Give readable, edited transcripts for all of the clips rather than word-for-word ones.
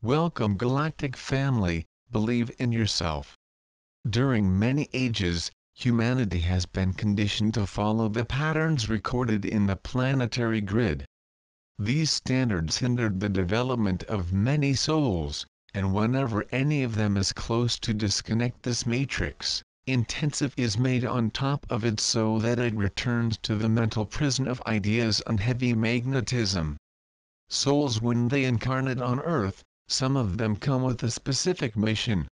Welcome Galactic family, believe in yourself. During many ages, humanity has been conditioned to follow the patterns recorded in the planetary grid. These standards hindered the development of many souls, and whenever any of them is close to disconnect this matrix, intensive is made on top of it so that it returns to the mental prison of ideas and heavy magnetism. Souls, when they incarnate on Earth, some of them come with a specific mission.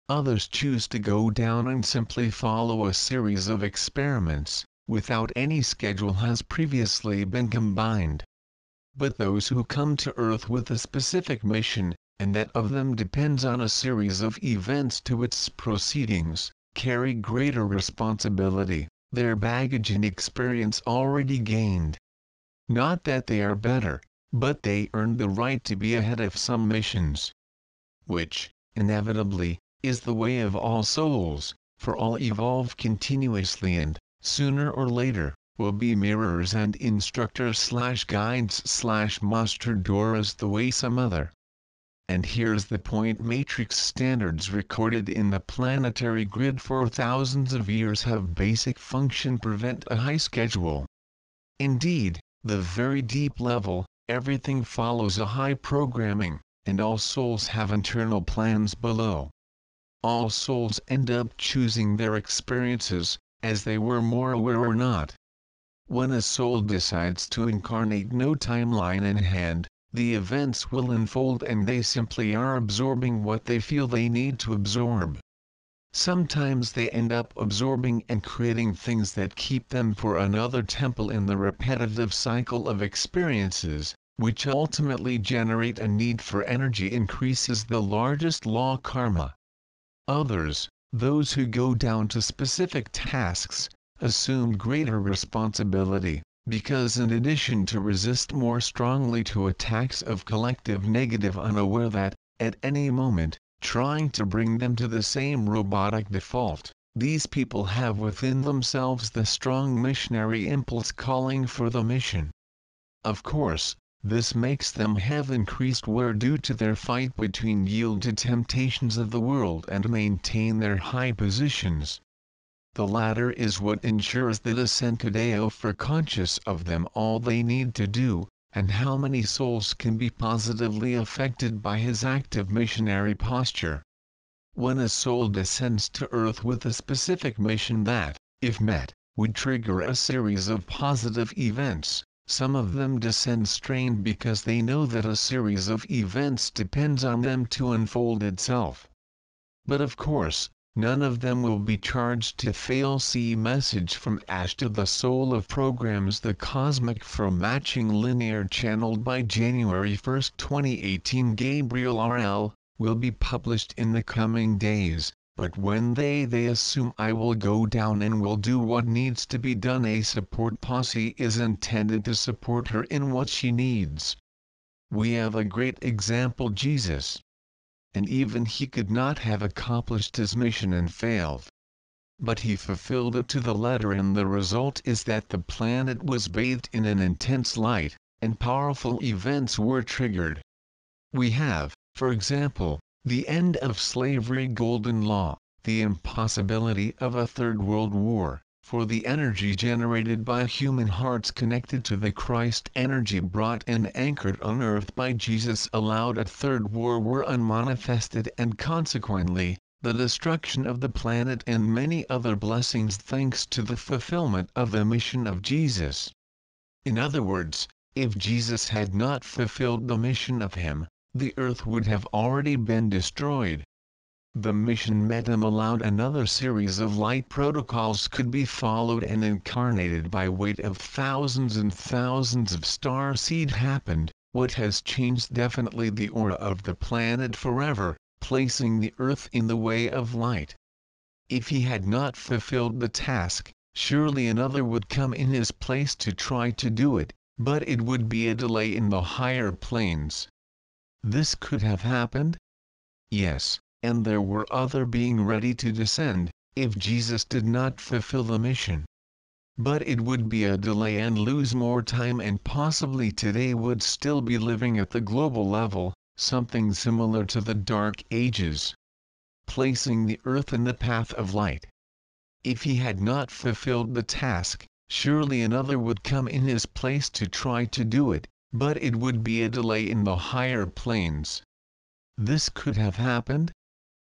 Others choose to go down and simply follow a series of experiments, without any schedule has previously been combined. But those who come to Earth with a specific mission, and that of them depends on a series of events to its proceedings, carry greater responsibility, their baggage and experience already gained. Not that they are better, but they earn the right to be ahead of some missions. Which, inevitably, is the way of all souls, for all evolve continuously and, sooner or later, will be mirrors and instructors/guides/master doors the way some other. And here's the point: matrix standards recorded in the planetary grid for thousands of years have basic function prevent a high schedule. Indeed, the very deep level, everything follows a high programming, and all souls have internal plans below. All souls end up choosing their experiences, as they were more aware or not. When a soul decides to incarnate, no timeline in hand, the events will unfold and they simply are absorbing what they feel they need to absorb. Sometimes they end up absorbing and creating things that keep them for another temple in the repetitive cycle of experiences, which ultimately generate a need for energy increases, the largest law, karma. Others, those who go down to specific tasks, assume greater responsibility, because in addition to resist more strongly to attacks of collective negative, unaware that, at any moment, trying to bring them to the same robotic default, these people have within themselves the strong missionary impulse calling for the mission. Of course, this makes them have increased wear due to their fight between yield to temptations of the world and maintain their high positions. The latter is what ensures the descent for conscious of them all they need to do, and how many souls can be positively affected by his active missionary posture. When a soul descends to Earth with a specific mission that, if met, would trigger a series of positive events, some of them descend strained because they know that a series of events depends on them to unfold itself. But of course, none of them will be charged to fail. See message from ASHTAR, the soul of programs, the cosmic for matching linear, channeled by January 1, 2018. Gabriel RL, will be published in the coming days, but when they assume I will go down and will do what needs to be done. A support posse is intended to support her in what she needs. We have a great example, Jesus. And even he could not have accomplished his mission and failed. But he fulfilled it to the letter, and the result is that the planet was bathed in an intense light, and powerful events were triggered. We have, for example, the end of slavery, golden law, the impossibility of a third world war, for the energy generated by human hearts connected to the Christ energy brought and anchored on Earth by Jesus allowed a third war unmanifested, and consequently, the destruction of the planet and many other blessings thanks to the fulfillment of the mission of Jesus. In other words, if Jesus had not fulfilled the mission of him, the Earth would have already been destroyed. The mission met him allowed another series of light protocols could be followed and incarnated by weight of thousands and thousands of starseed happened. What has changed? Definitely the aura of the planet forever, placing the Earth in the way of light. If he had not fulfilled the task, surely another would come in his place to try to do it, but it would be a delay in the higher planes. This could have happened? Yes. And there were other being ready to descend, if Jesus did not fulfill the mission. But it would be a delay and lose more time, and possibly today would still be living at the global level, something similar to the Dark Ages, placing the Earth in the path of light. If he had not fulfilled the task, surely another would come in his place to try to do it, but it would be a delay in the higher planes. This could have happened?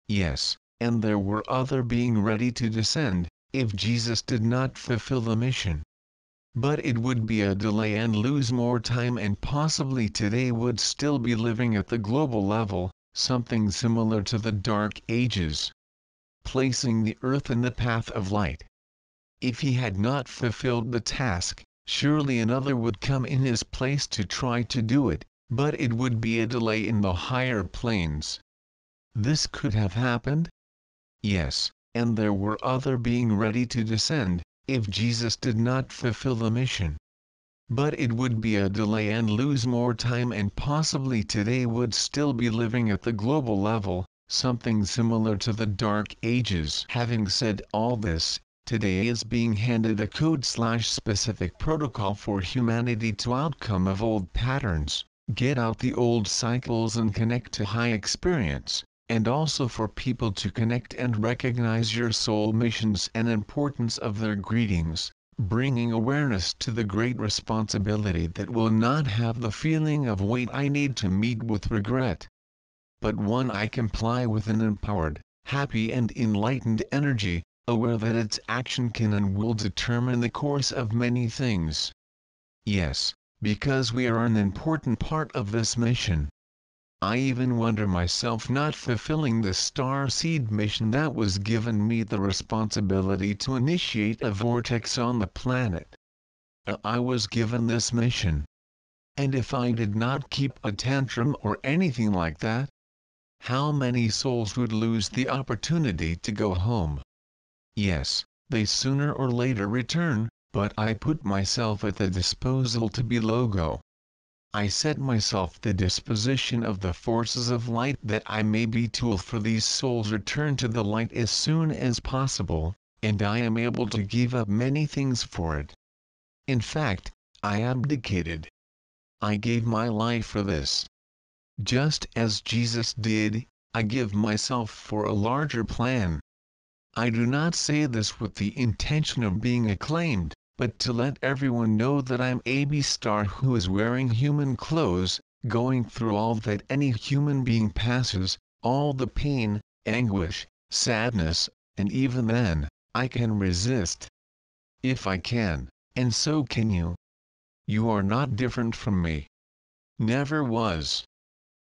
Yes, and there were other being ready to descend, if Jesus did not fulfill the mission. But it would be a delay and lose more time, and possibly today would still be living at the global level, something similar to the Dark Ages, placing the Earth in the path of light. If he had not fulfilled the task, surely another would come in his place to try to do it, but it would be a delay in the higher planes. This could have happened? Yes, and there were other being ready to descend, if Jesus did not fulfill the mission. But it would be a delay and lose more time, and possibly today would still be living at the global level, something similar to the Dark Ages. Having said all this, today is being handed a code/specific protocol for humanity to outcome of old patterns, get out the old cycles and connect to high experience, and also for people to connect and recognize your soul missions and importance of their greetings, bringing awareness to the great responsibility that will not have the feeling of wait, I need to meet with regret, but one I comply with an empowered, happy and enlightened energy, aware that its action can and will determine the course of many things. Yes, because we are an important part of this mission. I even wonder myself not fulfilling the starseed mission that was given me the responsibility to initiate a vortex on the planet. I was given this mission. And if I did not keep a tantrum or anything like that, how many souls would lose the opportunity to go home? Yes, they sooner or later return, but I put myself at the disposal to be logo. I set myself the disposition of the forces of light that I may be tool for these souls return to the light as soon as possible, and I am able to give up many things for it. In fact, I abdicated. I gave my life for this. Just as Jesus did, I give myself for a larger plan. I do not say this with the intention of being acclaimed, but to let everyone know that I'm a B-star who is wearing human clothes, going through all that any human being passes, all the pain, anguish, sadness, and even then, I can resist. If I can, and so can you. You are not different from me. Never was.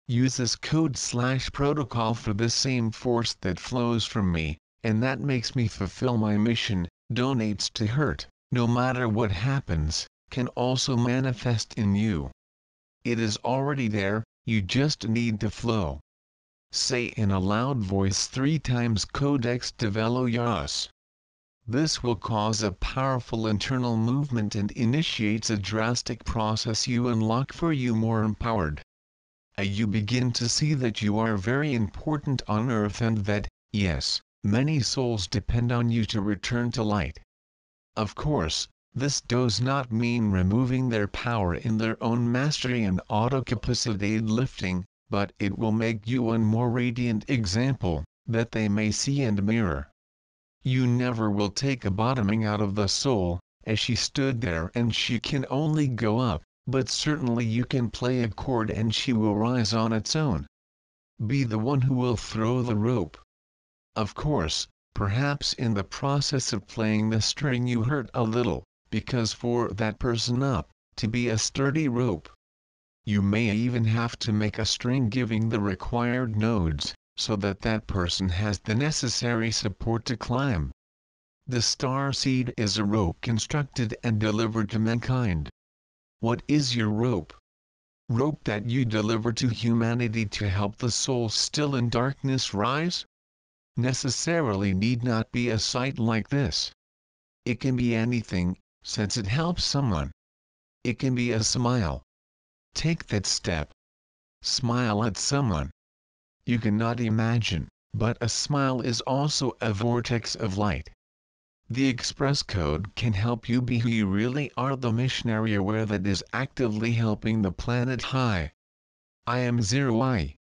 Use this code/protocol for the same force that flows from me, and that makes me fulfill my mission, donates to hurt, no matter what happens, can also manifest in you. It is already there, you just need to flow. Say in a loud voice 3 times Codex de Veloyas. This will cause a powerful internal movement and initiates a drastic process you unlock for you more empowered. You begin to see that you are very important on earth and that, yes, many souls depend on you to return to light. Of course, this does not mean removing their power in their own mastery and autocapacitated lifting, but it will make you a more radiant example, that they may see and mirror. You never will take a bottoming out of the soul, as she stood there and she can only go up, but certainly you can play a chord and she will rise on its own. Be the one who will throw the rope. Of course, perhaps in the process of playing the string you hurt a little, because for that person up, to be a sturdy rope, you may even have to make a string giving the required nodes, so that that person has the necessary support to climb. The starseed is a rope constructed and delivered to mankind. What is your rope? Rope that you deliver to humanity to help the soul still in darkness rise? Necessarily need not be a sight like this. It can be anything, since it helps someone. It can be a smile. Take that step. Smile at someone. You cannot imagine, but a smile is also a vortex of light. The express code can help you be who you really are, the missionary aware that is actively helping the planet high. I am 0I.